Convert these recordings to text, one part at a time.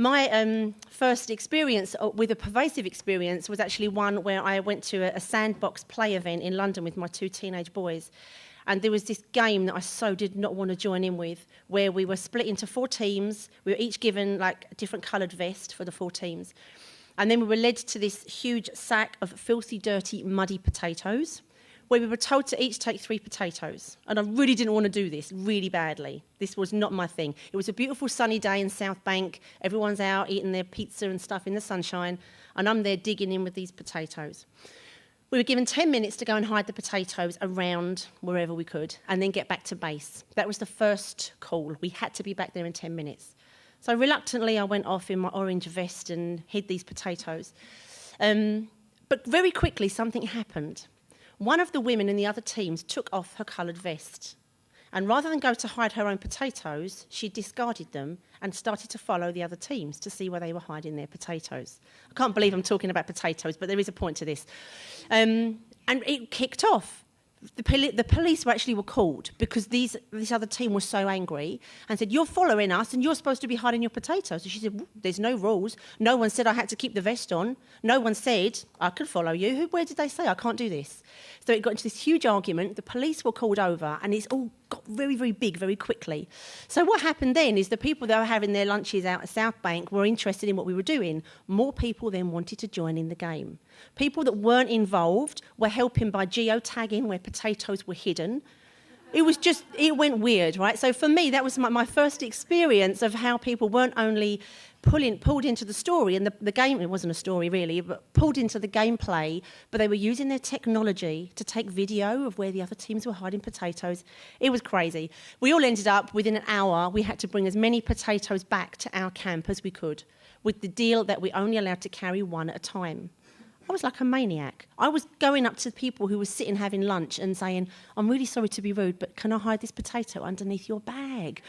My first experience with a pervasive experience was actually one where I went to a sandbox play event in London with my 2 teenage boys. And there was this game that I so did not want to join in with, where we were split into 4 teams. We were each given like a different coloured vest for the 4 teams. And then we were led to this huge sack of filthy, dirty, muddy potatoes, where we were told to each take 3 potatoes. And I really didn't want to do this, really badly. This was not my thing. It was a beautiful sunny day in South Bank. Everyone's out eating their pizza and stuff in the sunshine. And I'm there digging in with these potatoes. We were given 10 minutes to go and hide the potatoes around wherever we could and then get back to base. That was the first call. We had to be back there in 10 minutes. So reluctantly, I went off in my orange vest and hid these potatoes. But very quickly, something happened. One of the women in the other teams took off her coloured vest. And rather than go to hide her own potatoes, she discarded them and started to follow the other teams to see where they were hiding their potatoes. I can't believe I'm talking about potatoes, but there is a point to this. And it kicked off. The police were called because this other team was so angry and said, "You're following us and you're supposed to be hiding your potatoes." And she said, "There's no rules. No one said I had to keep the vest on. No one said I could follow you. Where did they say I can't do this?" So it got into this huge argument. The police were called over and it's all got very, very big very quickly. So what happened then is the people that were having their lunches out at South Bank were interested in what we were doing. More people then wanted to join in the game. People that weren't involved were helping by geotagging where potatoes were hidden. It went weird, right? So for me, that was my first experience of how people weren't only pulled into the story, and the game, it wasn't a story really, but pulled into the gameplay, but they were using their technology to take video of where the other teams were hiding potatoes. It was crazy. We all ended up, within an hour, we had to bring as many potatoes back to our camp as we could, with the deal that we're only allowed to carry 1 at a time. I was like a maniac. I was going up to people who were sitting having lunch and saying, "I'm really sorry to be rude, but can I hide this potato underneath your bag?"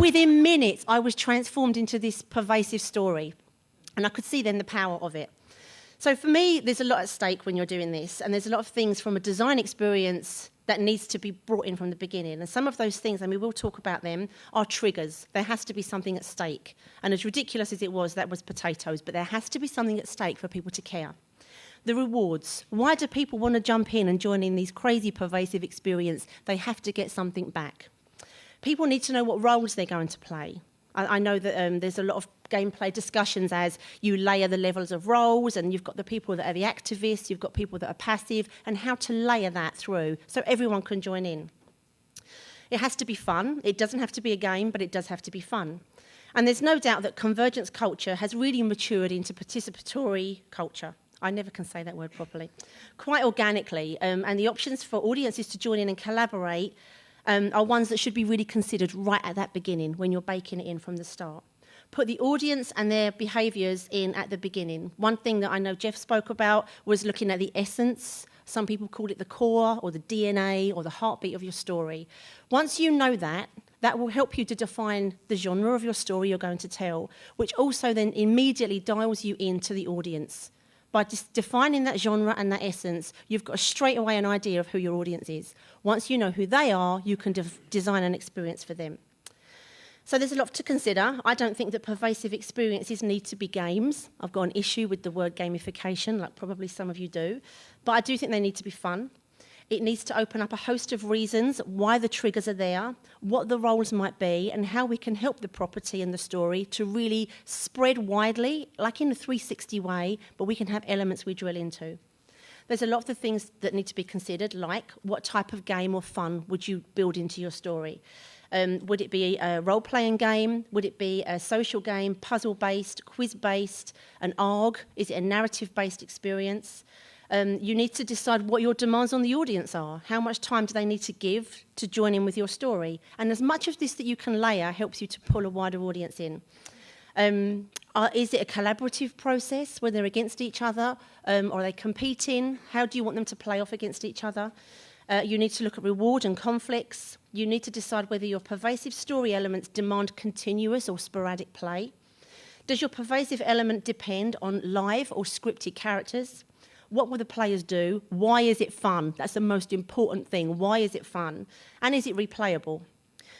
Within minutes, I was transformed into this pervasive story, and I could see then the power of it. So for me, there's a lot at stake when you're doing this, and there's a lot of things from a design experience that needs to be brought in from the beginning. And some of those things, and we will talk about them, are triggers. There has to be something at stake. And as ridiculous as it was, that was potatoes, but there has to be something at stake for people to care. The rewards. Why do people want to jump in and join in these crazy pervasive experience? They have to get something back. People need to know what roles they're going to play. I know that there's a lot of gameplay discussions as you layer the levels of roles, and you've got the people that are the activists, you've got people that are passive, and how to layer that through so everyone can join in. It has to be fun. It doesn't have to be a game, but it does have to be fun. And there's no doubt that convergence culture has really matured into participatory culture. I never can say that word properly. Quite organically, and the options for audiences to join in and collaborate are ones that should be really considered right at that beginning when you're baking it in from the start. Put the audience and their behaviours in at the beginning. One thing that I know Jeff spoke about was looking at the essence. Some people called it the core or the DNA or the heartbeat of your story. Once you know that, that will help you to define the genre of your story you're going to tell, which also then immediately dials you into the audience. By just defining that genre and that essence, you've got straight away an idea of who your audience is. Once you know who they are, you can design an experience for them. So there's a lot to consider. I don't think that pervasive experiences need to be games. I've got an issue with the word gamification, like probably some of you do. But I do think they need to be fun. It needs to open up a host of reasons why the triggers are there, what the roles might be, and how we can help the property and the story to really spread widely, like in a 360 way, but we can have elements we drill into. There's a lot of the things that need to be considered, like what type of game or fun would you build into your story? Would it be a role-playing game? Would it be a social game, puzzle-based, quiz-based, an ARG? Is it a narrative-based experience? You need to decide what your demands on the audience are. How much time do they need to give to join in with your story? And as much of this that you can layer helps you to pull a wider audience in. Is it a collaborative process where they're against each other? Or are they competing? How do you want them to play off against each other? You need to look at reward and conflicts. You need to decide whether your pervasive story elements demand continuous or sporadic play. Does your pervasive element depend on live or scripted characters? What will the players do? Why is it fun? That's the most important thing. Why is it fun? And is it replayable?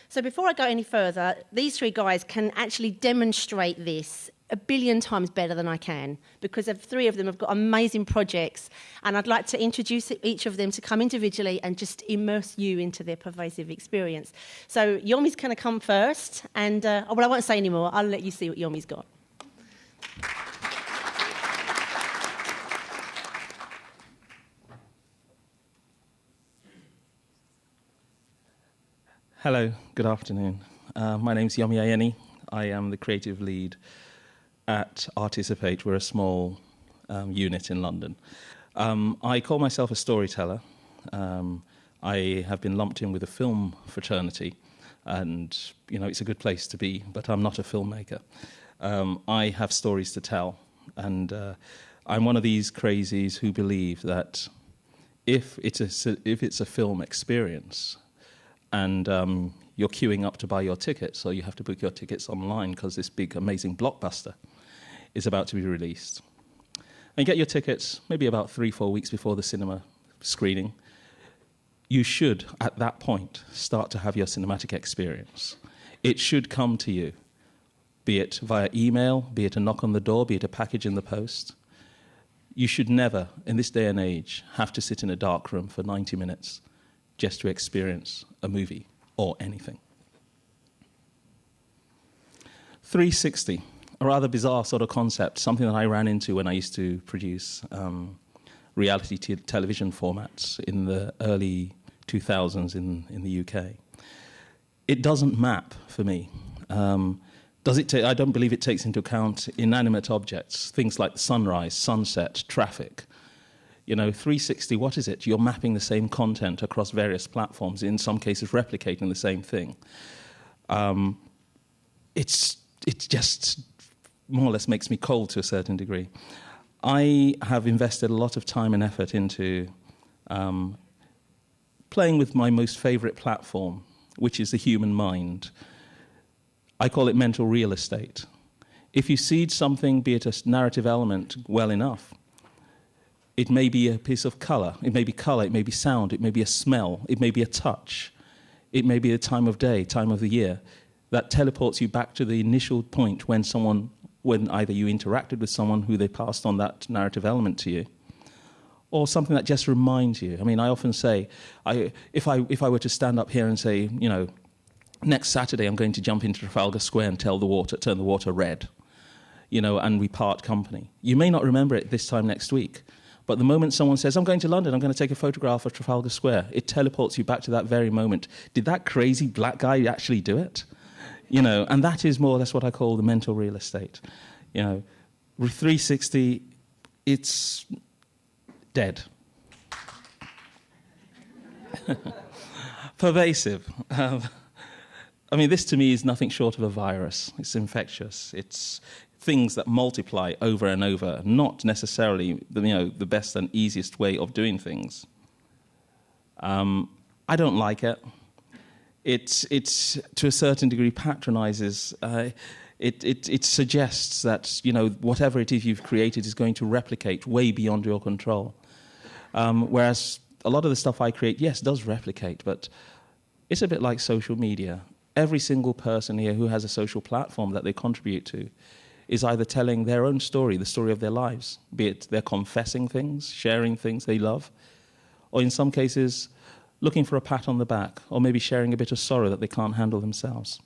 So before I go any further, these 3 guys can actually demonstrate this a billion times better than I can, because three of them have got amazing projects, and I'd like to introduce each of them to come individually and just immerse you into their pervasive experience. So Yomi's going to come first, and I won't say any more. I'll let you see what Yomi's got. Hello, good afternoon. My name's Yomi Ayeni. I am the creative lead at Participate. We're a small unit in London. I call myself a storyteller. I have been lumped in with a film fraternity, and it's a good place to be, but I'm not a filmmaker. I have stories to tell, and I'm one of these crazies who believe that if it's a film experience, and you're queuing up to buy your tickets, so you have to book your tickets online because this big, amazing blockbuster is about to be released. And you get your tickets maybe about 3-4 weeks before the cinema screening. You should, at that point, start to have your cinematic experience. It should come to you, be it via email, be it a knock on the door, be it a package in the post. You should never, in this day and age, have to sit in a dark room for 90 minutes just to experience a movie or anything. 360, a rather bizarre sort of concept, something that I ran into when I used to produce reality television formats in the early 2000s in the UK. It doesn't map for me. I don't believe it takes into account inanimate objects, things like the sunrise, sunset, traffic. 360, what is it? You're mapping the same content across various platforms, in some cases replicating the same thing. It's just more or less makes me cold to a certain degree. I have invested a lot of time and effort into playing with my most favorite platform, which is the human mind. I call it mental real estate. If you seed something, be it a narrative element, well enough, it may be a piece of colour, it may be sound, it may be a smell, it may be a touch, it may be a time of day, time of the year, that teleports you back to the initial point when either you interacted with someone who they passed on that narrative element to you, or something that just reminds you. I mean, I often say, if I were to stand up here and say, next Saturday I'm going to jump into Trafalgar Square and turn the water red, and we part company. You may not remember it this time next week, but the moment someone says, I'm going to London, I'm going to take a photograph of Trafalgar Square, it teleports you back to that very moment. Did that crazy black guy actually do it? And that is more or less what I call the mental real estate. With 360, it's dead. Pervasive. This to me is nothing short of a virus. It's infectious. It's things that multiply over and over, not necessarily the best and easiest way of doing things. I don't like it. It's to a certain degree patronizes. It suggests that whatever it is you've created is going to replicate way beyond your control. Whereas a lot of the stuff I create, yes, does replicate, but it's a bit like social media. Every single person here who has a social platform that they contribute to is either telling their own story, the story of their lives, be it they're confessing things, sharing things they love, or in some cases, looking for a pat on the back, or maybe sharing a bit of sorrow that they can't handle themselves.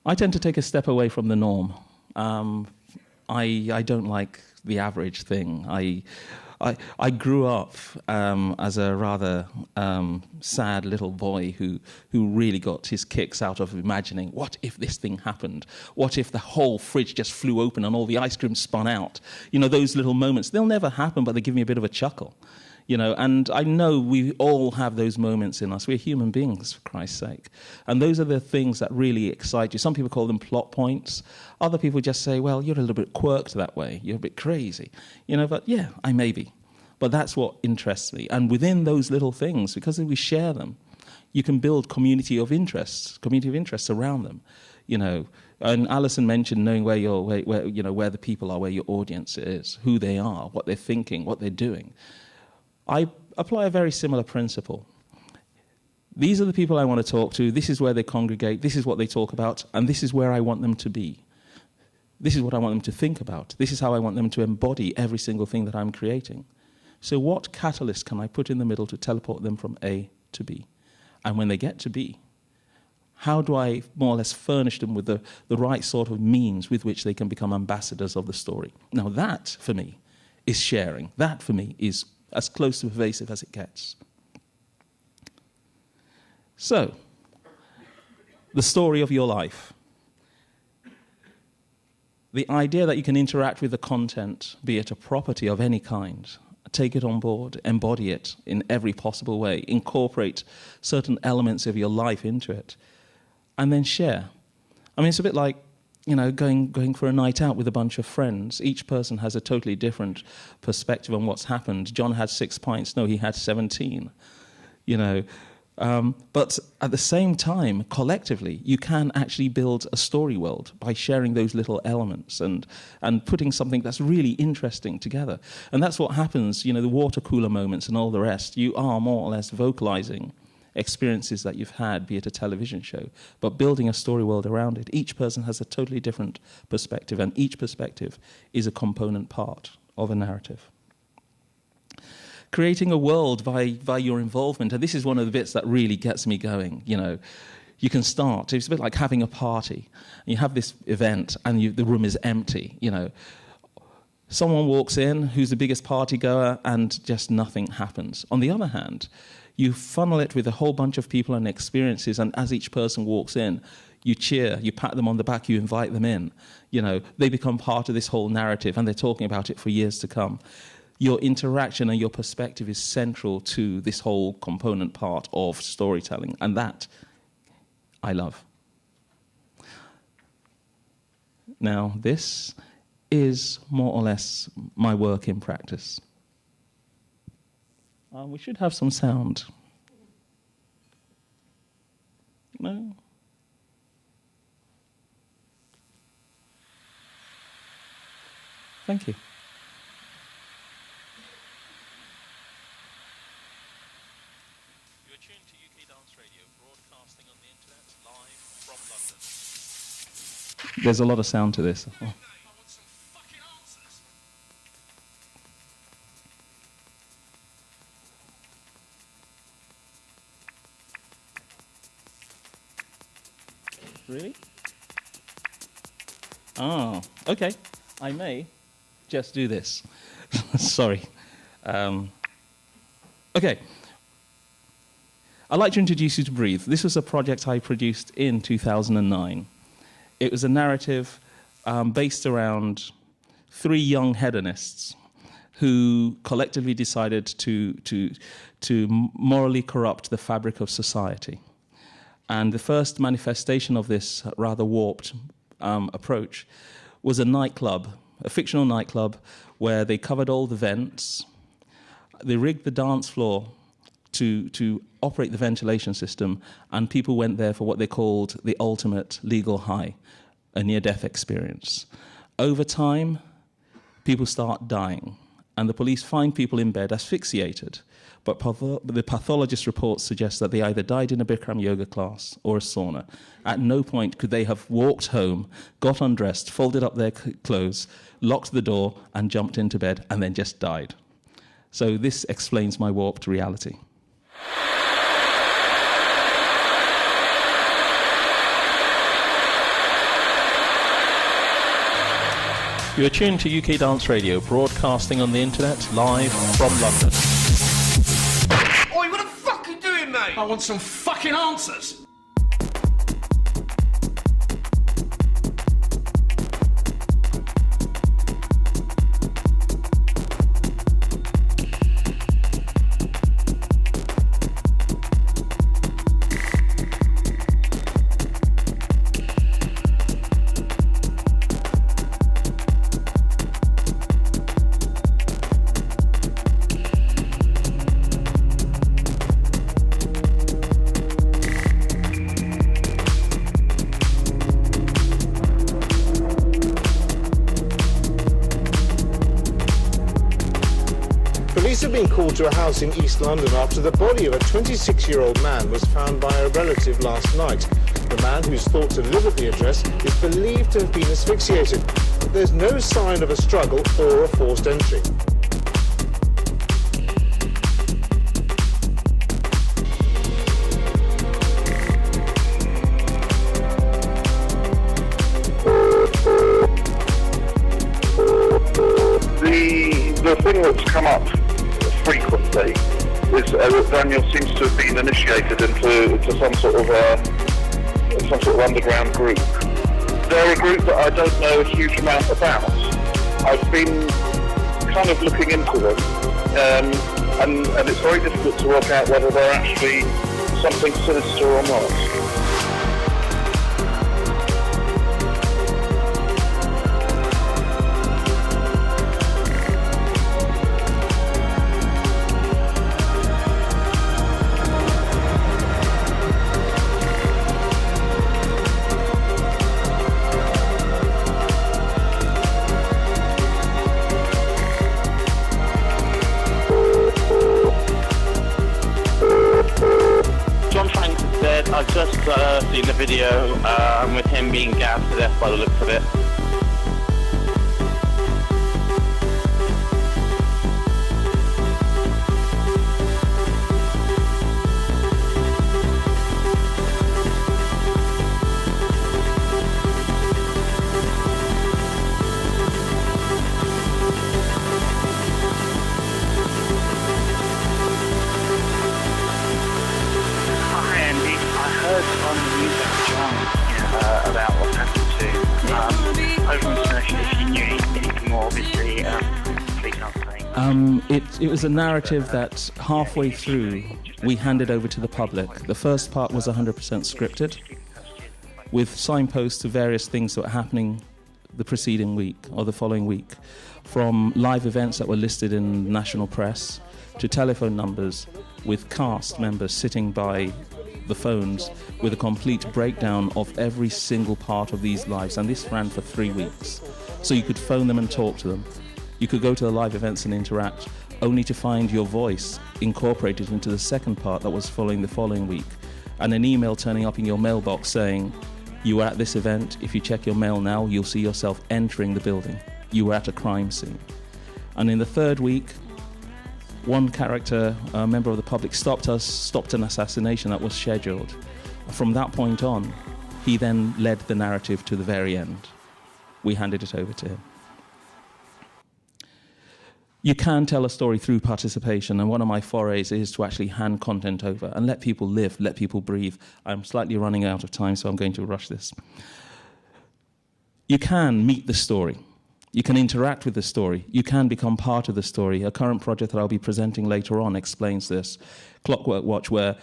I tend to take a step away from the norm. I don't like the average thing. I grew up as a rather sad little boy who really got his kicks out of imagining, what if this thing happened? What if the whole fridge just flew open and all the ice cream spun out? Those little moments, they'll never happen, but they give me a bit of a chuckle. And I know we all have those moments in us. We're human beings, for Christ's sake. And those are the things that really excite you. Some people call them plot points. Other people just say, well, you're a little bit quirked that way. You're a bit crazy. But yeah, I may be. But that's what interests me. And within those little things, because we share them, you can build community of interests around them. And Alison mentioned knowing where the people are, where your audience is, who they are, what they're thinking, what they're doing. I apply a very similar principle. These are the people I want to talk to. This is where they congregate. This is what they talk about. And this is where I want them to be. This is what I want them to think about. This is how I want them to embody every single thing that I'm creating. So what catalyst can I put in the middle to teleport them from A to B? And when they get to B, how do I more or less furnish them with the right sort of means with which they can become ambassadors of the story? Now that, for me, is sharing. That, for me, is as close to pervasive as it gets. So, the story of your life. The idea that you can interact with the content, be it a property of any kind, take it on board, embody it in every possible way, incorporate certain elements of your life into it, and then share. I mean, it's a bit like, you know, going for a night out with a bunch of friends. Each person has a totally different perspective on what's happened. John had 6 pints. No, he had 17. You know, but at the same time, collectively, you can actually build a story world by sharing those little elements and putting something that's really interesting together. And that's what happens, you know, the water cooler moments and all the rest. You are more or less vocalizing experiences that you've had, be it a television show, but building a story world around it. Each person has a totally different perspective, and each perspective is a component part of a narrative. Creating a world by your involvement, and this is one of the bits that really gets me going, you know. You can start, it's a bit like having a party. You have this event and the room is empty, you know. Someone walks in who's the biggest party goer and just nothing happens. On the other hand, you funnel it with a whole bunch of people and experiences, and as each person walks in, you cheer, you pat them on the back, you invite them in. You know, they become part of this whole narrative, and they're talking about it for years to come. Your interaction and your perspective is central to this whole component part of storytelling, and that I love. Now, this is more or less my work in practice. We should have some sound. No? Thank you. You're tuned to UK Dance Radio, broadcasting on the internet, live from London. There's a lot of sound to this. Oh. Really? Oh, okay. I may just do this. Sorry. Okay. I'd like to introduce you to Breathe. This was a project I produced in 2009. It was a narrative based around 3 young hedonists who collectively decided to morally corrupt the fabric of society. And the first manifestation of this rather warped approach was a nightclub, a fictional nightclub, where they covered all the vents. They rigged the dance floor to operate the ventilation system, and people went there for what they called the ultimate legal high, a near-death experience. Over time, people start dying, and the police find people in bed asphyxiated. But the pathologist reports suggest that they either died in a Bikram yoga class or a sauna. At no point could they have walked home, got undressed, folded up their clothes, locked the door, and jumped into bed, and then just died. So this explains my warped reality. You are tuned to UK Dance Radio, broadcasting on the internet, live from London. Oi, what the fuck are you doing, mate? I want some fucking answers. been called to a house in East London after the body of a 26-year-old man was found by a relative last night. The man, who's thought to live at the address, is believed to have been asphyxiated, but there's no sign of a struggle or a forced entry. The thing that's come up frequently is that Daniel seems to have been initiated into some sort of underground group. They're a group that I don't know a huge amount about. I've been kind of looking into them, and it's very difficult to work out whether they're actually something sinister or not. I've just seen the video with him being gassed to death by the looks of it. About what happened to I was wondering if you knew anything more, obviously, please not saying. It was a narrative that halfway through we handed over to the public. The first part was 100% scripted, with signposts to various things that were happening the preceding week or the following week, from live events that were listed in national press to telephone numbers with cast members sitting by the phones with a complete breakdown of every single part of these lives, and this ran for 3 weeks. So you could phone them and talk to them. You could go to the live events and interact, only to find your voice incorporated into the second part that was following the following week, and an email turning up in your mailbox saying, you were at this event, if you check your mail now, you'll see yourself entering the building. You were at a crime scene. And in the third week, one character, a member of the public, stopped an assassination that was scheduled. From that point on, he then led the narrative to the very end. We handed it over to him. You can tell a story through participation, and one of my forays is to actually hand content over and let people live, let people breathe. I'm slightly running out of time, so I'm going to rush this. You can meet the story. You can interact with the story. You can become part of the story. A current project that I'll be presenting later on explains this. Clockwork Watch, where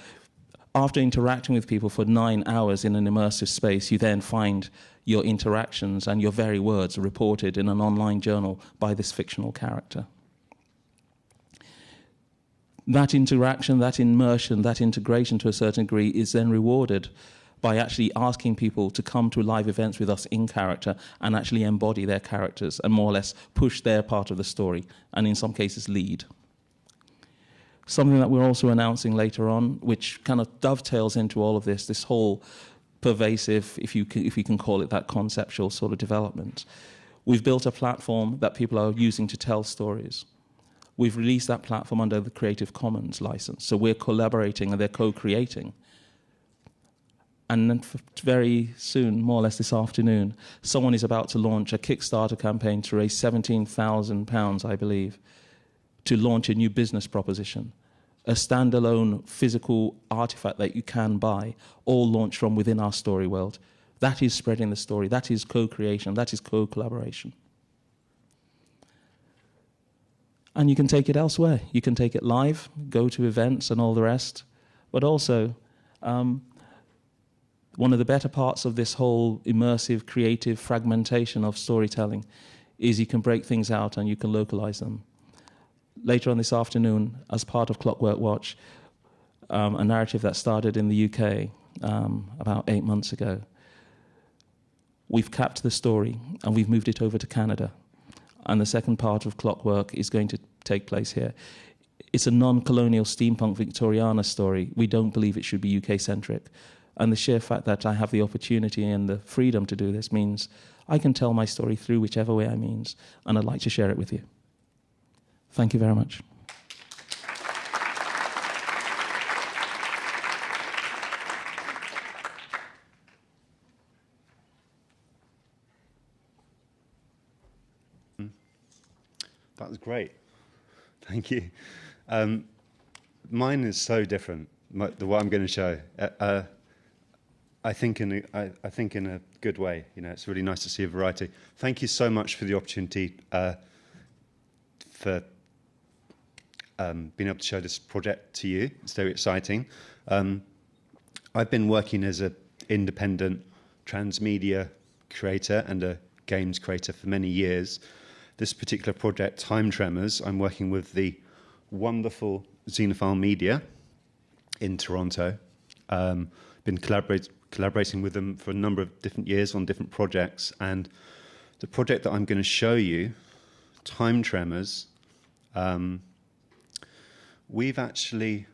after interacting with people for 9 hours in an immersive space, you then find your interactions and your very words reported in an online journal by this fictional character. That interaction, that immersion, that integration to a certain degree is then rewarded by actually asking people to come to live events with us in character and actually embody their characters and more or less push their part of the story, and in some cases lead. Something that we're also announcing later on, which kind of dovetails into all of this, this whole pervasive, if you can call it that, conceptual sort of development. We've built a platform that people are using to tell stories. We've released that platform under the Creative Commons license, so we're collaborating and they're co-creating. And then very soon, more or less this afternoon, someone is about to launch a Kickstarter campaign to raise £17,000, I believe, to launch a new business proposition, a standalone physical artifact that you can buy, all launched from within our story world. That is spreading the story. That is co-creation. That is co-collaboration. And you can take it elsewhere. You can take it live, go to events and all the rest, but also one of the better parts of this whole immersive, creative fragmentation of storytelling is you can break things out and you can localize them. Later on this afternoon, as part of Clockwork Watch, a narrative that started in the UK about 8 months ago, we've capped the story and we've moved it over to Canada. And the second part of Clockwork is going to take place here. it's a non-colonial steampunk Victoriana story. We don't believe it should be UK-centric. And the sheer fact that I have the opportunity and the freedom to do this means I can tell my story through whichever way I means, and I'd like to share it with you. Thank you very much. That was great. Thank you. Mine is so different, what I'm going to show. I think in a good way. You know, it's really nice to see a variety. Thank you so much for the opportunity for being able to show this project to you. It's very exciting. I've been working as an independent transmedia creator and a games creator for many years. This particular project, Time Tremors, I'm working with the wonderful Xenophile Media in Toronto. Been collaborating with them for a number of different years on different projects, and the project that I'm going to show you, Time Tremors, we've actually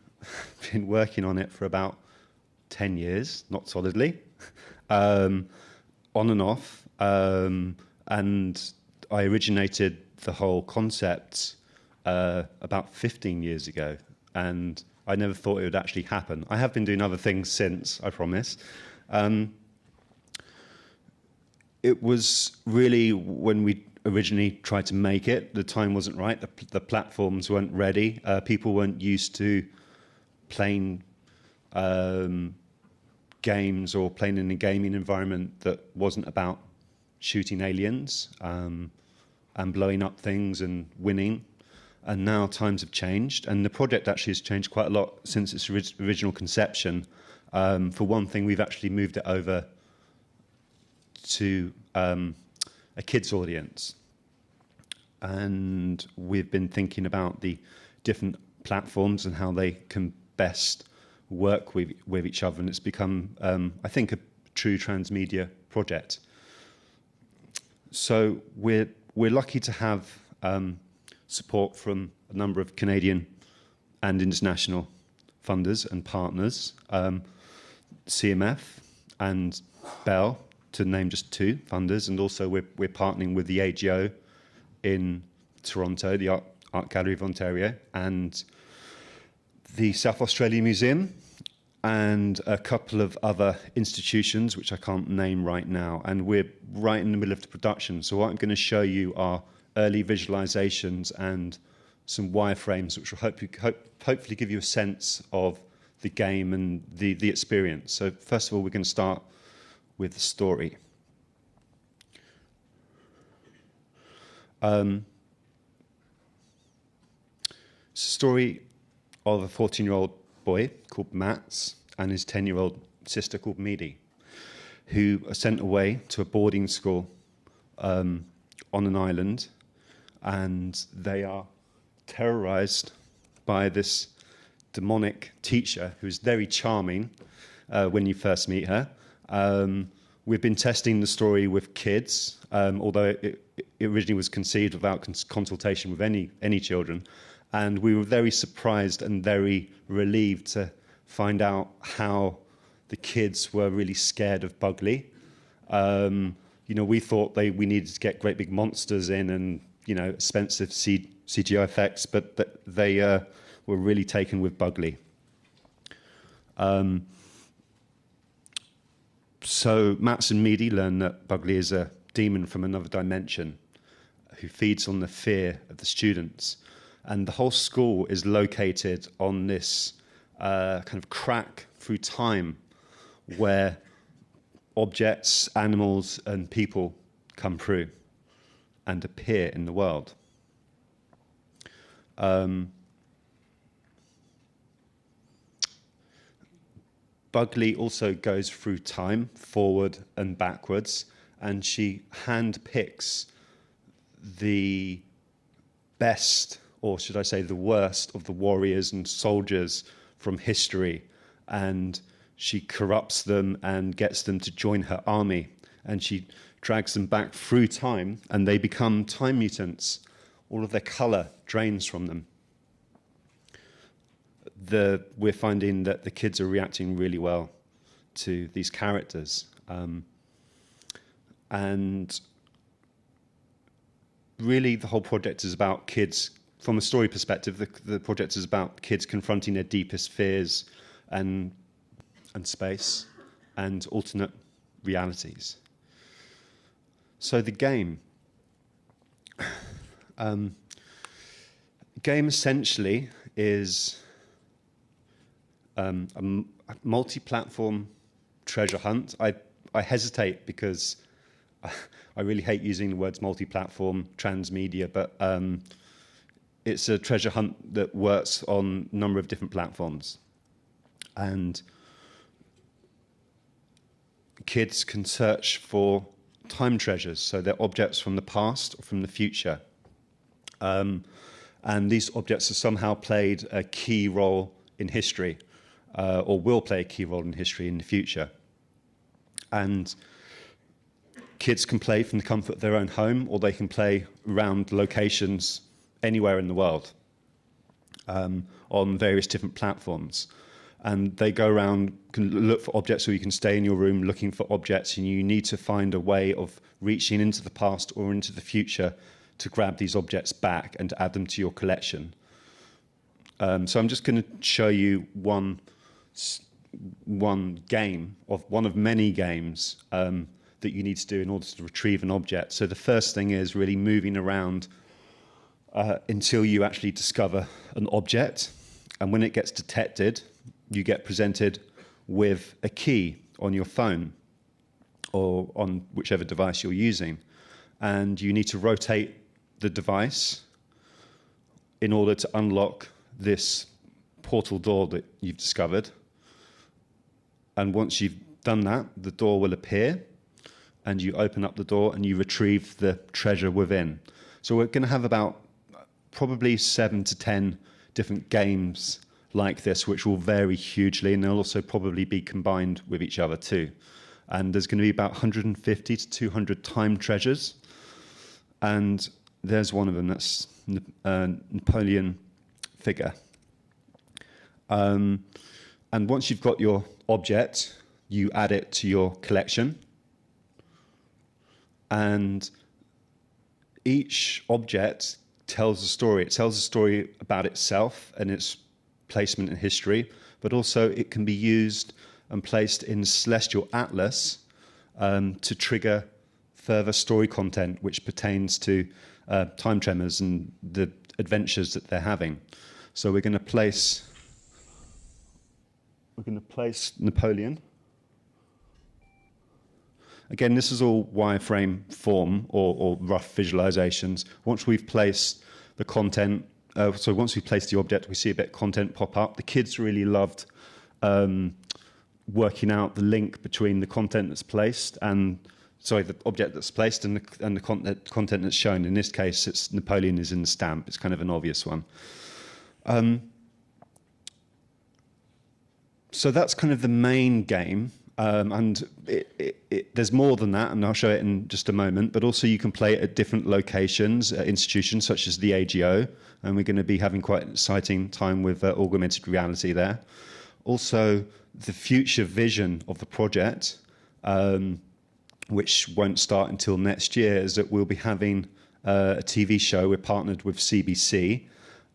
been working on it for about 10 years, not solidly, on and off, and I originated the whole concept about 15 years ago, and I never thought it would actually happen. I have been doing other things since, I promise. It was really when we originally tried to make it, the time wasn't right, the platforms weren't ready, people weren't used to playing games or playing in a gaming environment that wasn't about shooting aliens and blowing up things and winning. And now times have changed, and the project actually has changed quite a lot since its original conception. For one thing, we've actually moved it over to a kids' audience. And we've been thinking about the different platforms and how they can best work with each other, and it's become, I think, a true transmedia project. So we're lucky to have support from a number of Canadian and international funders and partners, CMF and Bell, to name just two funders, and also we're partnering with the AGO in Toronto, the Art Gallery of Ontario, and the South Australia Museum, and a couple of other institutions which I can't name right now, and we're right in the middle of the production. So what I'm going to show you are early visualizations and some wireframes which will hopefully give you a sense of the game and the experience. So first of all, we're going to start with the story. It's a story of a 14-year-old boy called Mats and his 10-year-old sister called Midi, who are sent away to a boarding school on an island, and they are terrorized by this demonic teacher who's very charming when you first meet her. We've been testing the story with kids, although it originally was conceived without consultation with any children. And we were very surprised and very relieved to find out how the kids were really scared of Bugley. You know, we thought we needed to get great big monsters in and, you know, expensive CGI effects, but they were really taken with Bugley. So Mats and Midi learn that Bugley is a demon from another dimension who feeds on the fear of the students. And the whole school is located on this kind of crack through time where objects, animals, and people come through and appear in the world. Bugley also goes through time, forward and backwards, and she handpicks the best, or should I say the worst, of the warriors and soldiers from history, and she corrupts them and gets them to join her army, and she drags them back through time, and they become time mutants. All of their color drains from them. we're finding that the kids are reacting really well to these characters. And really the whole project is about kids. From a story perspective, the project is about kids confronting their deepest fears and space and alternate realities. So the game. Game essentially is a multi-platform treasure hunt. I hesitate because I really hate using the words multi-platform, transmedia, but it's a treasure hunt that works on a number of different platforms. And kids can search for time treasures, so they're objects from the past or from the future. And these objects have somehow played a key role in history, or will play a key role in history in the future. And kids can play from the comfort of their own home, or they can play around locations anywhere in the world on various different platforms. And they go around, can look for objects, or you can stay in your room looking for objects, and you need to find a way of reaching into the past or into the future to grab these objects back and to add them to your collection. So I'm just going to show you one game of one of many games that you need to do in order to retrieve an object. So the first thing is really moving around until you actually discover an object. And when it gets detected, you get presented with a key on your phone or on whichever device you're using. And you need to rotate the device in order to unlock this portal door that you've discovered. And once you've done that, the door will appear, and you open up the door and you retrieve the treasure within. So we're going to have about probably 7 to 10 different games like this, which will vary hugely, and they'll also probably be combined with each other too. And there's going to be about 150 to 200 time treasures. And there's one of them, that's Napoleon figure. And once you've got your object, you add it to your collection. And each object tells a story. It tells a story about itself and its placement in history, but also it can be used and placed in Celestial Atlas to trigger further story content which pertains to time tremors and the adventures that they're having. So we're going to place Napoleon. Again, this is all wireframe form or rough visualizations. Once we've placed the content, once we've placed the object, we see a bit of content pop up. The kids really loved working out the link between the content that's placed and, the object that's placed and the content that's shown. In this case, it's Napoleon is in the stamp. It's kind of an obvious one. So that's kind of the main game. And there's more than that, and I'll show it in just a moment, but also you can play it at different locations, institutions such as the AGO, and we're going to be having quite an exciting time with augmented reality there. Also, the future vision of the project, which won't start until next year, is that we'll be having a TV show. We're partnered with CBC,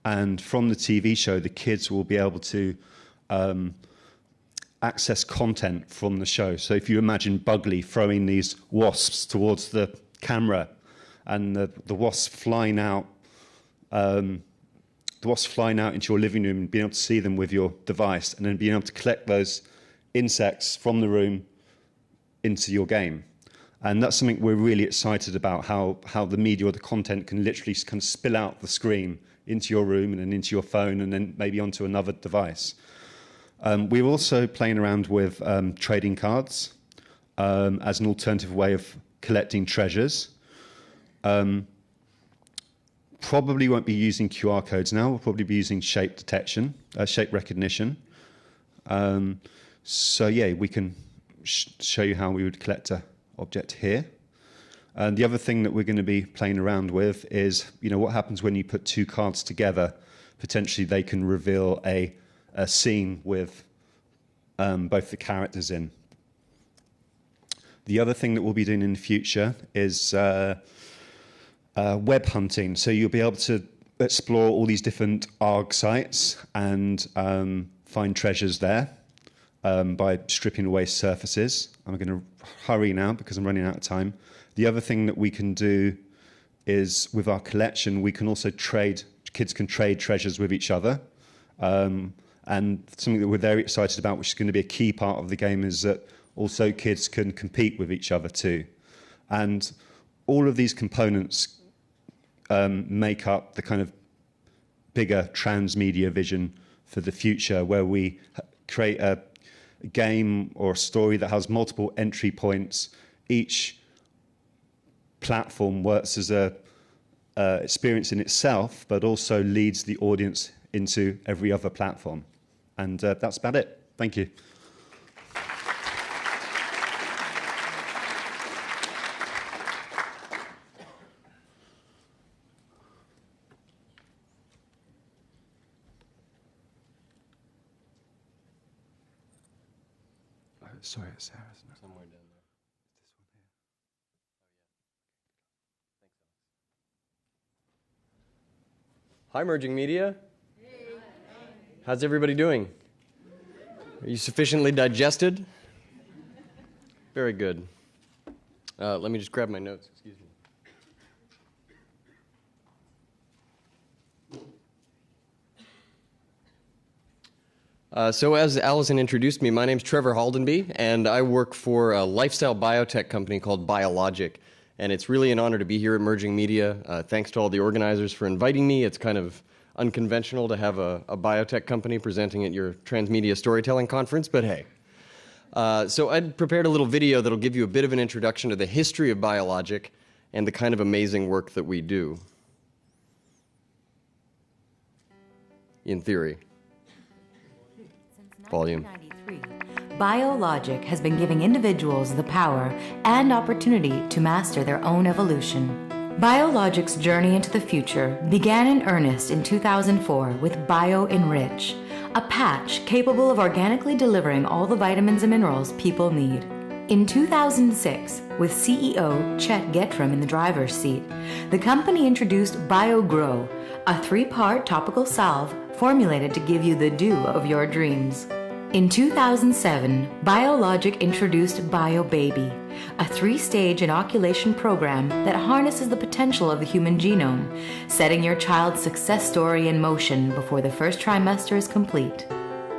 and from the TV show, the kids will be able to access content from the show. So if you imagine Bugley throwing these wasps towards the camera, and the wasps flying out, into your living room and being able to see them with your device, and then being able to collect those insects from the room into your game. And that's something we're really excited about, how the media or the content can literally kind of spill out the screen into your room and then into your phone and then maybe onto another device. We're also playing around with trading cards as an alternative way of collecting treasures. Probably won't be using QR codes now. We'll probably be using shape detection, shape recognition. So yeah, we can show you how we would collect an object here. The other thing that we're going to be playing around with is, what happens when you put two cards together. Potentially they can reveal a a scene with both the characters in. The other thing that we'll be doing in the future is web hunting. So you'll be able to explore all these different ARG sites and find treasures there by stripping away surfaces. I'm going to hurry now because I'm running out of time. The other thing that we can do is with our collection, we can also trade, kids can trade treasures with each other. And something that we're very excited about, which is going to be a key part of the game, is that also kids can compete with each other too. And all of these components make up the kind of bigger transmedia vision for the future, where we create a game or a story that has multiple entry points. Each platform works as a experience in itself, but also leads the audience into every other platform. And that's about it. Thank you. Sorry, Sarah's not somewhere down there. Hi, Merging Media. Hey. How's everybody doing? Are you sufficiently digested? Very good. Let me just grab my notes. Excuse me. So as Alison introduced me, my name's Trevor Haldenby, and I work for a lifestyle biotech company called ByoLogyc. And it's really an honor to be here at Merging Media. Thanks to all the organizers for inviting me. It's kind of unconventional to have a biotech company presenting at your Transmedia Storytelling Conference, but hey. So I'd prepared a little video that'll give you a bit of an introduction to the history of ByoLogyc and the kind of amazing work that we do. In theory. Volume. ByoLogyc has been giving individuals the power and opportunity to master their own evolution. ByoLogic's journey into the future began in earnest in 2004 with BioEnrich, a patch capable of organically delivering all the vitamins and minerals people need. In 2006, with CEO Chet Gettram in the driver's seat, the company introduced BioGrow, a 3-part topical salve formulated to give you the dew of your dreams. In 2007, ByoLogyc introduced BioBaby, a 3-stage inoculation program that harnesses the potential of the human genome, setting your child's success story in motion before the first trimester is complete.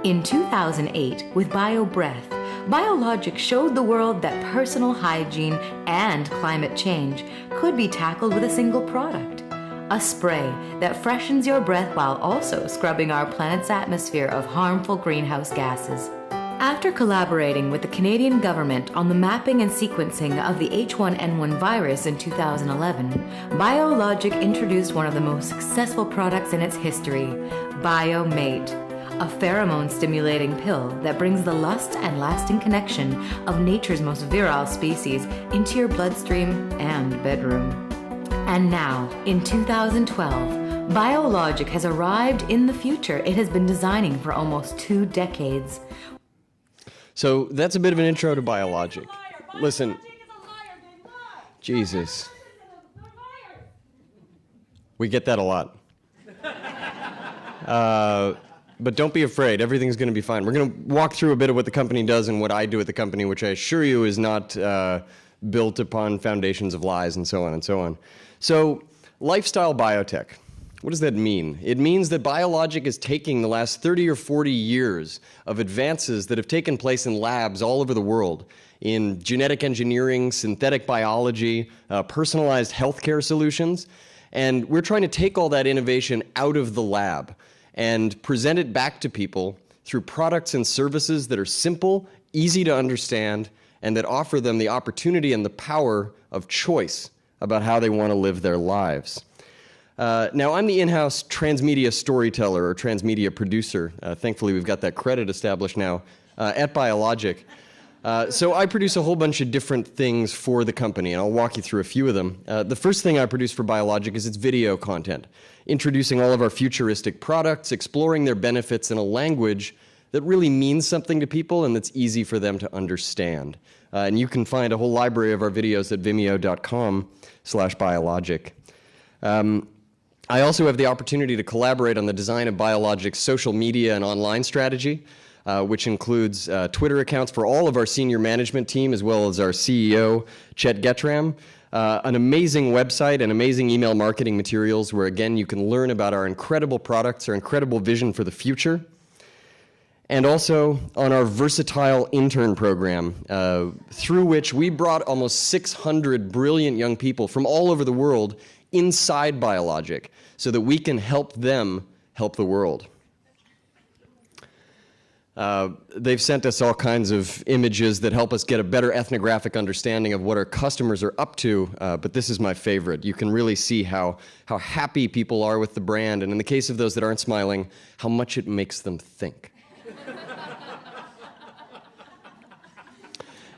In 2008, with BioBreath, ByoLogyc showed the world that personal hygiene and climate change could be tackled with a single product. A spray that freshens your breath while also scrubbing our planet's atmosphere of harmful greenhouse gases. After collaborating with the Canadian government on the mapping and sequencing of the H1N1 virus in 2011, ByoLogyc introduced one of the most successful products in its history, BioMate, a pheromone-stimulating pill that brings the lust and lasting connection of nature's most virile species into your bloodstream and bedroom. And now, in 2012, ByoLogyc has arrived in the future it has been designing for almost 2 decades. So that's a bit of an intro to ByoLogyc. Listen. Jesus. We get that a lot. But don't be afraid. Everything's going to be fine. We're going to walk through a bit of what the company does and what I do at the company, which I assure you is not built upon foundations of lies and so on and so on. So, lifestyle biotech. What does that mean? It means that ByoLogyc is taking the last 30 or 40 years of advances that have taken place in labs all over the world, in genetic engineering, synthetic biology, personalized healthcare solutions, and we're trying to take all that innovation out of the lab and present it back to people through products and services that are simple, easy to understand, and that offer them the opportunity and the power of choice about how they want to live their lives. Now, I'm the in-house transmedia storyteller or transmedia producer. Thankfully, we've got that credit established now at ByoLogyc. So I produce a whole bunch of different things for the company, and I'll walk you through a few of them. The first thing I produce for ByoLogyc is its video content, introducing all of our futuristic products, exploring their benefits in a language that really means something to people and that's easy for them to understand. And you can find a whole library of our videos at vimeo.com/ByoLogyc. I also have the opportunity to collaborate on the design of ByoLogic's social media and online strategy, which includes Twitter accounts for all of our senior management team, as well as our CEO, Chet Getram, an amazing website and amazing email marketing materials where, again, you can learn about our incredible products, our incredible vision for the future, and also on our versatile intern program, through which we brought almost 600 brilliant young people from all over the world inside ByoLogyc so that we can help them help the world. They've sent us all kinds of images that help us get a better ethnographic understanding of what our customers are up to, but this is my favorite. You can really see how happy people are with the brand, and in the case of those that aren't smiling, how much it makes them think.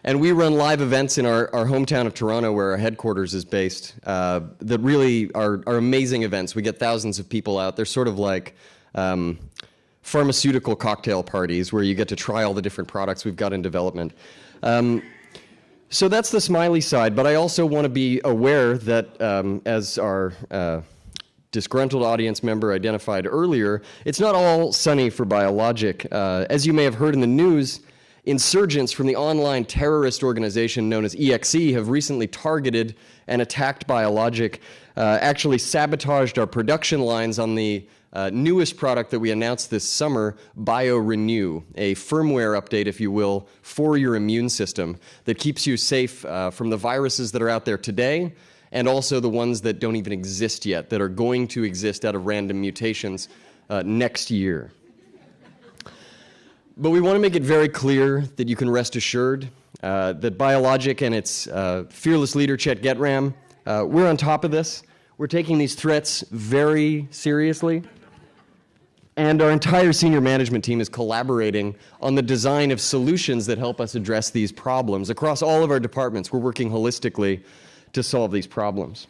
And we run live events in our hometown of Toronto, where our headquarters is based, that really are amazing events. We get thousands of people out. They're sort of like pharmaceutical cocktail parties where you get to try all the different products we've got in development. So that's the smiley side, but I also want to be aware that, as our disgruntled audience member identified earlier, it's not all sunny for ByoLogyc. As you may have heard in the news, insurgents from the online terrorist organization known as EXE have recently targeted and attacked ByoLogyc, actually sabotaged our production lines on the newest product that we announced this summer, BioRenew, a firmware update, if you will, for your immune system that keeps you safe from the viruses that are out there today, and also the ones that don't even exist yet, that are going to exist out of random mutations next year. But we want to make it very clear that you can rest assured that ByoLogyc and its fearless leader, Chet Getram, we're on top of this. We're taking these threats very seriously. And our entire senior management team is collaborating on the design of solutions that help us address these problems. Across all of our departments, we're working holistically to solve these problems.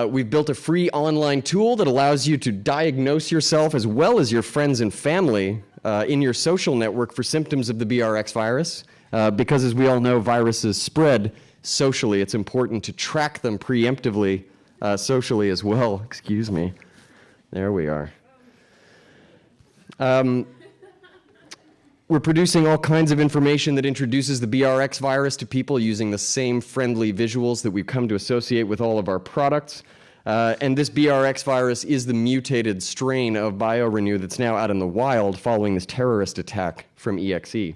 We've built a free online tool that allows you to diagnose yourself as well as your friends and family in your social network for symptoms of the BRX virus. Because as we all know, viruses spread socially. It's important to track them preemptively socially as well. Excuse me. There we are. We're producing all kinds of information that introduces the BRX virus to people using the same friendly visuals that we've come to associate with all of our products. And this BRX virus is the mutated strain of BioRenew that's now out in the wild following this terrorist attack from EXE.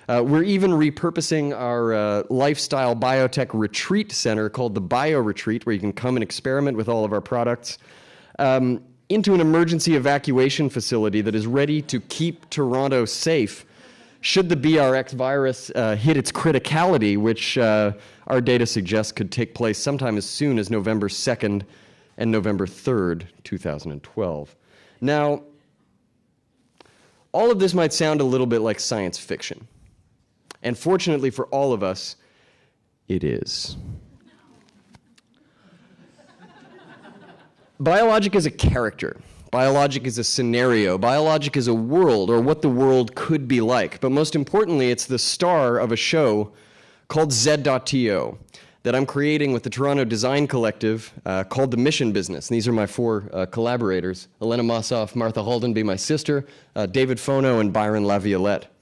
We're even repurposing our lifestyle biotech retreat center called the Bio Retreat, where you can come and experiment with all of our products, into an emergency evacuation facility that is ready to keep Toronto safe should the BRX virus hit its criticality, which our data suggests could take place sometime as soon as November 2nd and November 3rd, 2012. Now, all of this might sound a little bit like science fiction. And fortunately for all of us, it is. ByoLogyc is a character. ByoLogyc is a scenario. ByoLogyc is a world, or what the world could be like. But most importantly, it's the star of a show called Zed.TO that I'm creating with the Toronto Design Collective called The Mission Business. And these are my four collaborators: Elena Mossoff, Martha Haldenby, my sister, David Fono, and Byron Laviolette.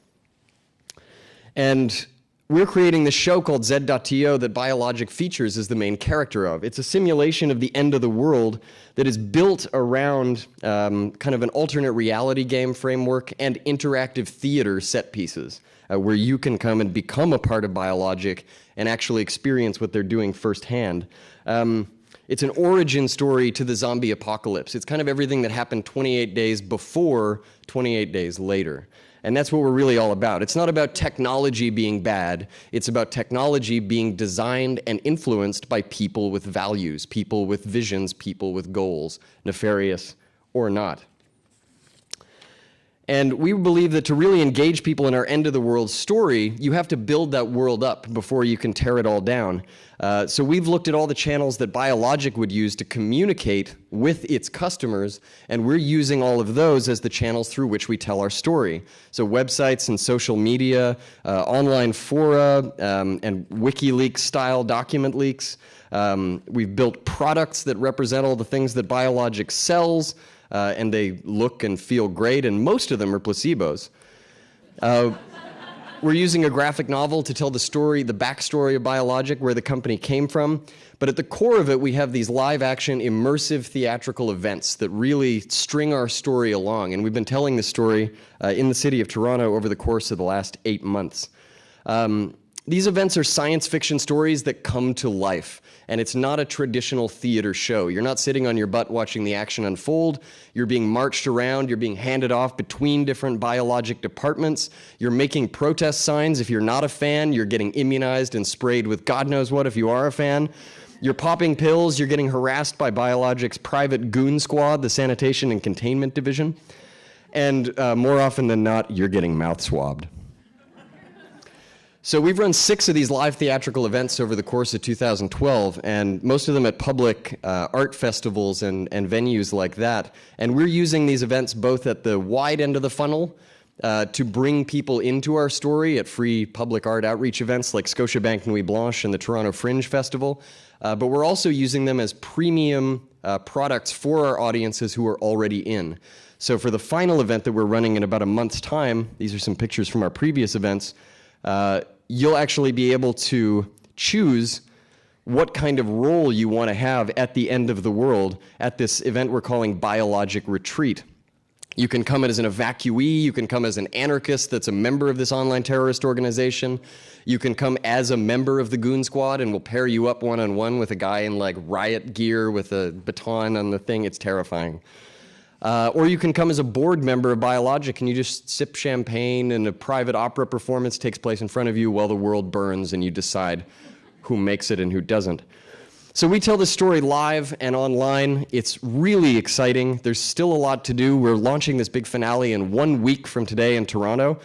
And we're creating this show called Zed.TO that ByoLogyc features as the main character of. It's a simulation of the end of the world that is built around kind of an alternate reality game framework and interactive theater set pieces, where you can come and become a part of ByoLogyc and actually experience what they're doing firsthand. It's an origin story to the zombie apocalypse. It's kind of everything that happened 28 days before, 28 days later. And that's what we're really all about. It's not about technology being bad. It's about technology being designed and influenced by people with values, people with visions, people with goals, nefarious or not. And we believe that to really engage people in our end-of-the-world story, you have to build that world up before you can tear it all down. So we've looked at all the channels that ByoLogyc would use to communicate with its customers, and we're using all of those as the channels through which we tell our story. So websites and social media, online fora, and WikiLeaks-style document leaks. We've built products that represent all the things that ByoLogyc sells, and they look and feel great, and most of them are placebos. We're using a graphic novel to tell the story, the backstory of ByoLogyc, where the company came from. But at the core of it, we have these live-action, immersive theatrical events that really string our story along. And we've been telling this story in the city of Toronto over the course of the last 8 months. These events are science fiction stories that come to life, and it's not a traditional theater show. You're not sitting on your butt watching the action unfold. You're being marched around. You're being handed off between different ByoLogyc departments. You're making protest signs. If you're not a fan, you're getting immunized and sprayed with God knows what if you are a fan. You're popping pills. You're getting harassed by ByoLogic's private goon squad, the Sanitation and Containment Division. And more often than not, you're getting mouth swabbed. So we've run 6 of these live theatrical events over the course of 2012, and most of them at public art festivals and venues like that. And we're using these events both at the wide end of the funnel to bring people into our story at free public art outreach events like Scotiabank Nuit Blanche and the Toronto Fringe Festival. But we're also using them as premium products for our audiences who are already in. So for the final event that we're running in about a month's time, these are some pictures from our previous events, you'll actually be able to choose what kind of role you want to have at the end of the world at this event we're calling ByoLogyc Retreat. You can come as an evacuee, you can come as an anarchist that's a member of this online terrorist organization, you can come as a member of the Goon Squad, and we'll pair you up one-on-one with a guy in like riot gear with a baton on the thing. It's terrifying. Or you can come as a board member of ByoLogyc and you just sip champagne and a private opera performance takes place in front of you while the world burns and you decide who makes it and who doesn't. So we tell this story live and online. It's really exciting. There's still a lot to do. We're launching this big finale in 1 week from today in Toronto.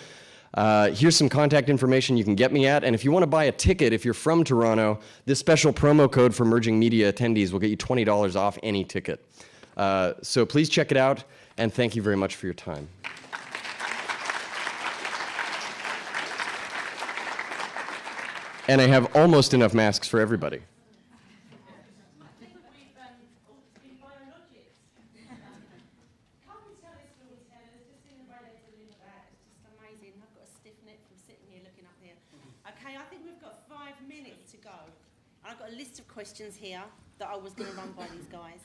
Here's some contact information you can get me at. And if you want to buy a ticket, if you're from Toronto, this special promo code for emerging media attendees will get you $20 off any ticket. So please check it out, and thank you very much for your time. And I have almost enough masks for everybody. Okay, I think we've got 5 minutes to go. I've got a list of questions here that I was going to run by these guys.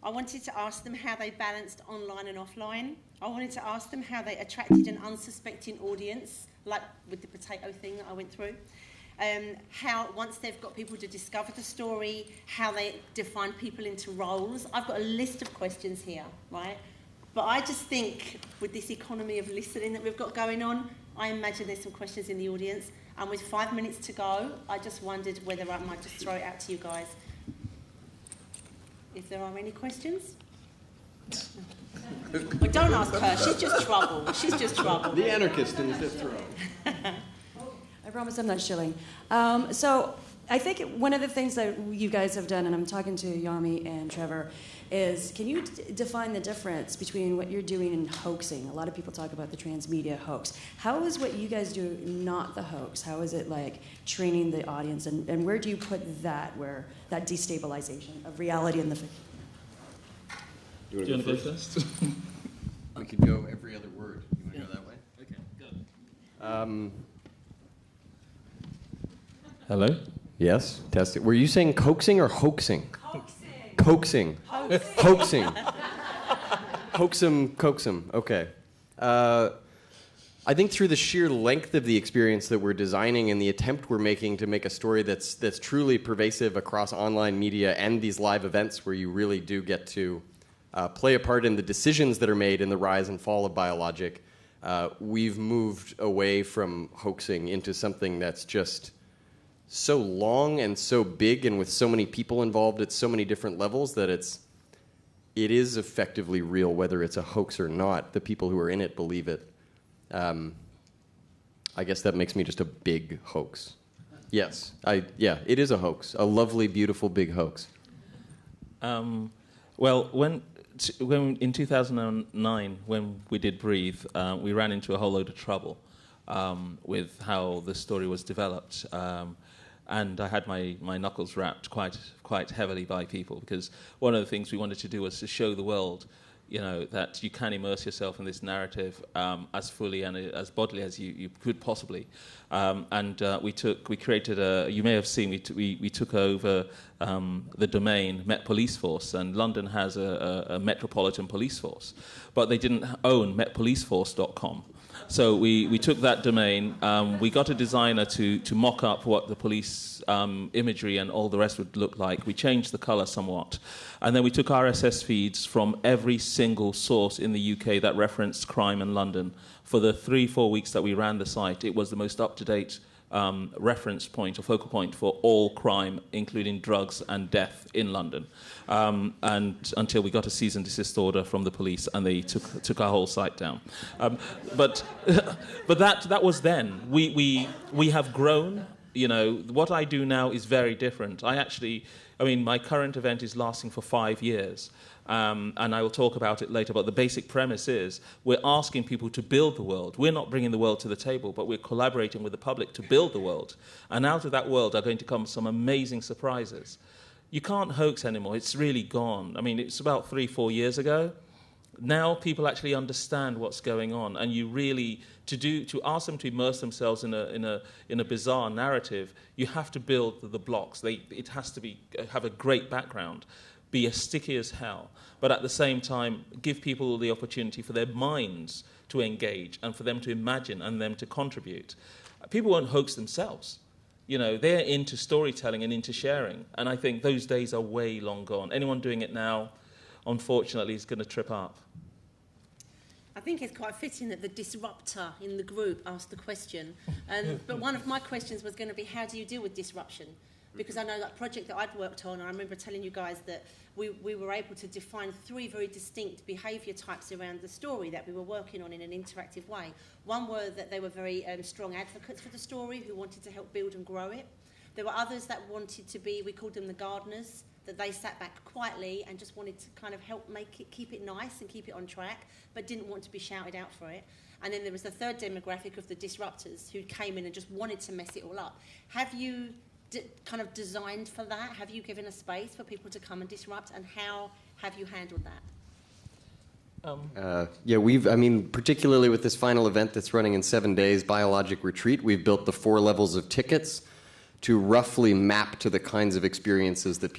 I wanted to ask them how they balanced online and offline. I wanted to ask them how they attracted an unsuspecting audience, like with the potato thing that I went through. How, once they've got people to discover the story, how they define people into roles. I've got a list of questions here, right? But I just think with this economy of listening that we've got going on, I imagine there's some questions in the audience. And with 5 minutes to go, I just wondered whether I might just throw it out to you guys. If there are any questions? Well, don't ask her. She's just trouble. She's just trouble. The anarchist in the 5th row. I promise I'm not shilling. So I think one of the things that you guys have done, and I'm talking to Yomi and Trevor, is can you define the difference between what you're doing and hoaxing? A lot of people talk about the transmedia hoax. How is what you guys do not the hoax? How is it like training the audience? And where do you put that, where that destabilization of reality in the fiction? Do you want to go first? We could go every other word. You want to go that way? Okay, go. Hello? Yes, test it. Were you saying coaxing or hoaxing? Coaxing. Hoaxing. Hoaxum. Okay. I think through the sheer length of the experience that we're designing and the attempt we're making to make a story that's truly pervasive across online media and these live events where you really do get to play a part in the decisions that are made in the rise and fall of ByoLogyc, we've moved away from hoaxing into something that's just so long and so big and with so many people involved at so many different levels that it is effectively real, whether it's a hoax or not. The people who are in it believe it. I guess that makes me just a big hoax. Yes, it is a hoax, a lovely, beautiful, big hoax. Well, when in 2009, when we did Breathe, we ran into a whole load of trouble with how the story was developed. And I had my knuckles rapped quite heavily by people, because one of the things we wanted to do was to show the world, that you can immerse yourself in this narrative as fully and as bodily as you could possibly. We created you may have seen, we took over the domain Met Police Force, and London has a metropolitan police force, but they didn't own metpoliceforce.com. So we took that domain, we got a designer to mock up what the police imagery and all the rest would look like. We changed the colour somewhat. And then we took RSS feeds from every single source in the UK that referenced crime in London. For the 3-4 weeks that we ran the site, it was the most up-to-date reference point or focal point for all crime, including drugs and death in London. And until we got a cease and desist order from the police, and they took our whole site down. But that was then. We have grown. What I do now is very different. My current event is lasting for 5 years. And I will talk about it later, but the basic premise is we're asking people to build the world. We're not bringing the world to the table, but we're collaborating with the public to build the world. And out of that world are going to come some amazing surprises. You can't hoax anymore. It's really gone. It's about 3-4 years ago. Now people actually understand what's going on, and you really, to ask them to immerse themselves in a bizarre narrative, you have to build the blocks. It has to have a great background, be as sticky as hell, but at the same time give people the opportunity for their minds to engage and for them to imagine and them to contribute. People won't hoax themselves. They're into storytelling and into sharing, and I think those days are way long gone. Anyone doing it now, unfortunately, is going to trip up. I think it's quite fitting that the disruptor in the group asked the question. But one of my questions was going to be, how do you deal with disruption? Because I know that project that I'd worked on, I remember telling you guys that we were able to define 3 very distinct behaviour types around the story that we were working on in an interactive way. One were that they were very strong advocates for the story who wanted to help build and grow it. There were others that wanted to be, we called them the gardeners, that they sat back quietly and just wanted to kind of help keep it nice and keep it on track, but didn't want to be shouted out for it. And then there was the third demographic of the disruptors who came in and just wanted to mess it all up. Have you kind of designed for that? Have you given a space for people to come and disrupt, and how have you handled that? Particularly with this final event that's running in 7 days, ByoLogyc Retreat, we've built the 4 levels of tickets to roughly map to the kinds of experiences that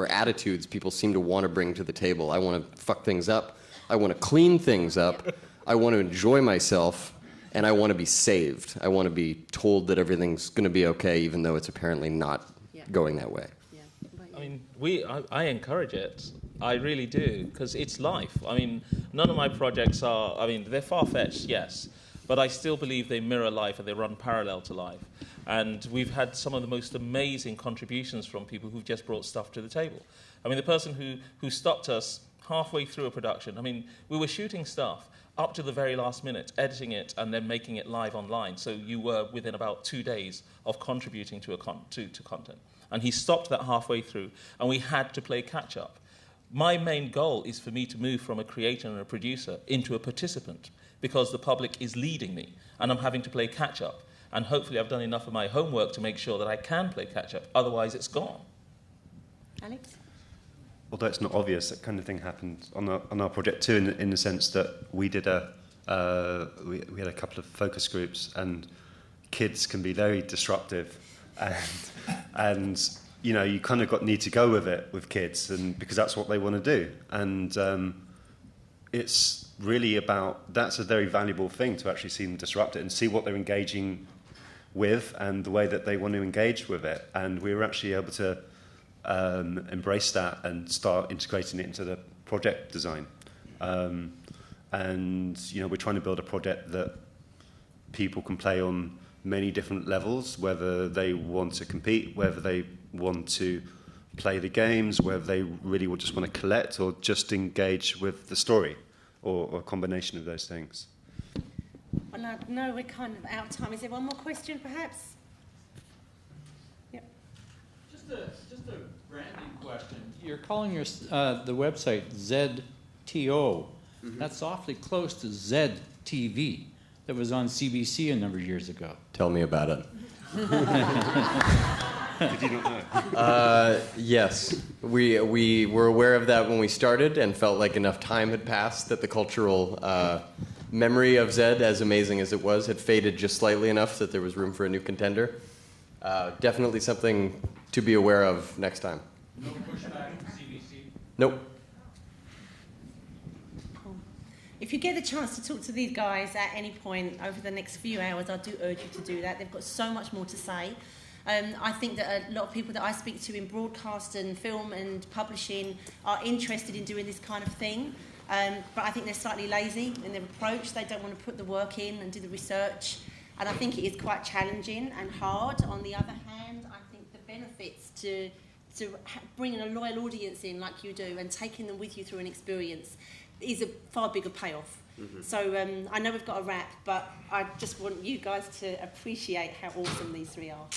attitudes people seem to want to bring to the table. I want to fuck things up. I want to clean things up. I want to enjoy myself. And I want to be saved. I want to be told that everything's going to be okay, even though it's apparently not going that way. I encourage it. I really do, because it's life. None of my projects are, they're far-fetched, yes, but I still believe they mirror life and they run parallel to life. And we've had some of the most amazing contributions from people who've just brought stuff to the table. The person who stopped us halfway through a production, we were shooting stuff up to the very last minute, editing it and then making it live online. So you were within about 2 days of contributing to content. And he stopped that halfway through, and we had to play catch-up. My main goal is for me to move from a creator and a producer into a participant, because the public is leading me, and I'm having to play catch-up. And hopefully I've done enough of my homework to make sure that I can play catch-up. Otherwise, it's gone. Alex? Although it's not obvious, that kind of thing happened on our project too, in the sense that we did we had a couple of focus groups, and kids can be very disruptive, and you kind of need to go with it with kids, and because that's what they want to do, and it's really that's a very valuable thing to actually see them disrupt it and see what they're engaging with and the way that they want to engage with it, and we were actually able to embrace that and start integrating it into the project design. We're trying to build a project that people can play on many different levels, whether they want to compete, whether they want to play the games, whether they really would just want to collect or just engage with the story, or a combination of those things. Well, no, we're kind of out of time. Is there one more question, perhaps? Yep. Just a branding question. You're calling your the website Zed.TO. That's awfully close to Zed.TV that was on CBC a number of years ago. Tell me about it. Did you not know? Yes, we were aware of that when we started and felt like enough time had passed that the cultural memory of Zed, as amazing as it was, had faded just slightly enough that there was room for a new contender. Definitely something to be aware of next time. No pushback from CBC? Nope. Cool. If you get the chance to talk to these guys at any point over the next few hours, I do urge you to do that. They've got so much more to say. I think that a lot of people that I speak to in broadcast and film and publishing are interested in doing this kind of thing, but I think they're slightly lazy in their approach. They don't want to put the work in and do the research, and I think it is quite challenging and hard. On the other hand, I think the benefits to bringing a loyal audience in like you do and taking them with you through an experience is a far bigger payoff. So I know we've got a wrap, but I just want you guys to appreciate how awesome these three are.